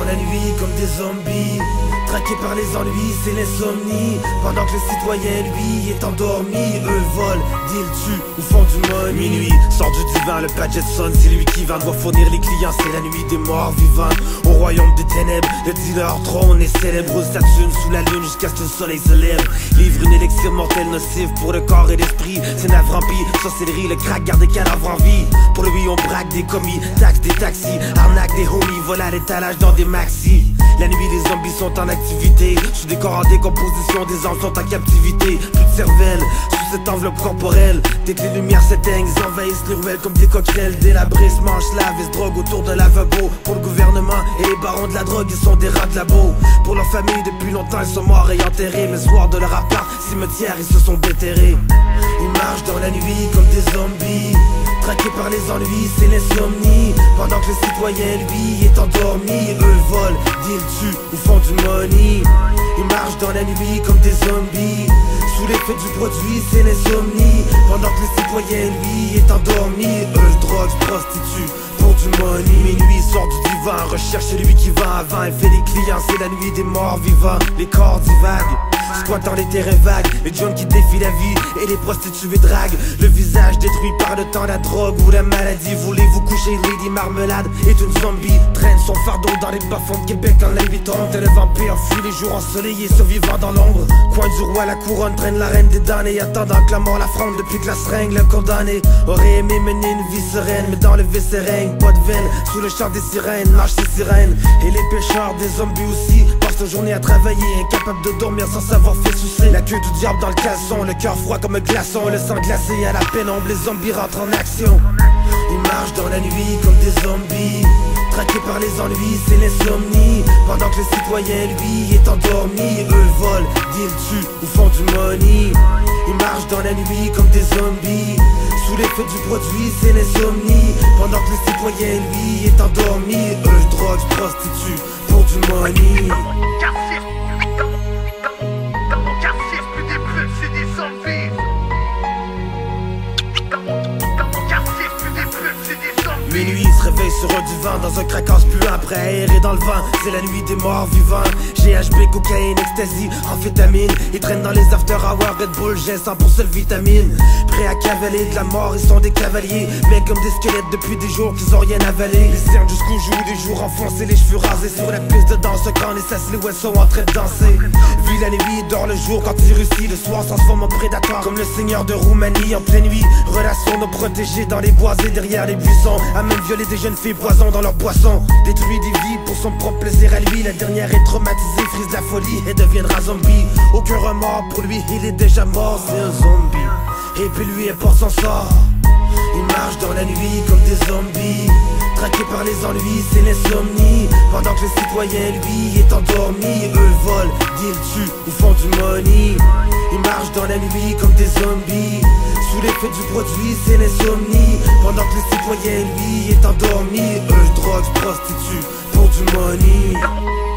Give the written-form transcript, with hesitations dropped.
la nuit comme des zombies, traqués par les ennuis, c'est l'insomnie. Pendant que le citoyen, lui, est endormi. Eux volent, deal, tuent ou font du money. Minuit, sort du divan, le budget sonne, c'est lui qui vend, doit fournir les clients, c'est la nuit des morts vivants. Au royaume des ténèbres, le dealer trône et célèbre sa thune sous la lune jusqu'à ce que le soleil se lève. Livre une élixir mortelle nocive pour le corps et l'esprit. C'est navrampi, sorcellerie, le crack garde des cadavres en vie. Pour lui on braque des commis, taxe des taxis, arnaque des homies, vol à l'étalage dans des maxis. La nuit les zombies sont en activité, sous des corps en décomposition, des âmes sont en captivité. Plus de cervelle, sous cette enveloppe corporelle. Dès que les lumières s'éteignent, ils envahissent les ruelles comme des coquerelles. Délabrés, se mangent, lavent et se droguent autour de lavabo. Pour le gouvernement et les barons de la drogue, ils sont des rats de labo. Pour leur famille, depuis longtemps, ils sont morts et enterrés. Mais ce soir de leur appart, cimetière, ils se sont déterrés. Ils marchent dans la nuit comme des zombies, traqués par les ennuis, c'est l'insomnie. Pendant que le citoyen, lui, est endormi. Eux volent, deal, tuent ou font du money. Ils marchent dans la nuit comme des zombies, sous l'effet du produit, c'est l'insomnie. Pendant que le citoyen, lui, est endormi. Eux drogue, prostituent pour du money. Minuit, sort du divan, recherche celui qui va avant. Elle fait des clients, c'est la nuit des morts vivants. Les corps divaguent, squattant les terrains vagues, les jeunes qui défient la vie et les prostituées draguent. Le visage détruit par le temps, la drogue ou la maladie. Voulez-vous coucher, Lady Marmelade est une zombie. Traîne son fardeau dans les bas-fonds de Québec en l'invitant. Tel le vampire fuit les jours ensoleillés, survivant dans l'ombre. Coin du roi, la couronne traîne la reine des damnés, attendant que la mort la fronde depuis que la seringue le condamné. Aurait aimé mener une vie sereine, mais dans le WC règne pas de veine. Sous le chant des sirènes, marchent ces sirènes. Et les pêcheurs, des zombies aussi, passent leur journée à travailler, incapables de dormir sans savoir fait soucier. La queue du diable dans le caleçon, le cœur froid comme un glaçon, le sang glacé à la pénombre, les zombies rentrent en action. Ils marchent dans la nuit comme des zombies, traqués par les ennuis, c'est l'insomnie. Pendant que le citoyen, lui, est endormi. Eux volent, deal, tuent ou font du money. Ils marchent dans la nuit comme des zombies, sous l'effet du produit, c'est l'insomnie. Pendant que le citoyen, lui, est endormi. Eux drogue, prostituent pour du money. Minuit, il se réveille sur un divan dans un craquage puant, après aéré dans le vent. C'est la nuit des morts vivants. GHB, cocaïne, ecstasy, amphétamine. Ils traînent dans les after hours, Red Bull, j'ai 100 pour seule vitamine. Prêts à cavaler de la mort, ils sont des cavaliers, mais comme des squelettes depuis des jours qu'ils ont rien avalé. Ils servent jusqu'au jour, des jours enfoncés, les cheveux rasés sur la piste de danse. Quand et sa silhouette sont en train de danser. Vu la nuit, dort le jour quand il réussit. Le soir transforme en prédateur, comme le seigneur de Roumanie. En pleine nuit, relation nos protégés dans les boisés derrière les buissons. A même violé des jeunes filles poison dans leur boisson. Détruit des vies pour son propre plaisir à lui. La dernière est traumatisée, frise de la folie et deviendra zombie. Aucun remords pour lui, il est déjà mort, c'est un zombie. Et puis lui, elle porte son sort. Il marche dans la nuit comme des zombies, traqués par les ennuis, c'est l'insomnie. Pendant que le citoyen, lui, est endormi. Eux volent, deal, tuent ou font du money. Ils marchent dans la nuit comme des zombies, sous l'effet du produit, c'est l'insomnie. Pendant que le citoyen, lui, est endormi. Eux drogue, prostituent pour du money.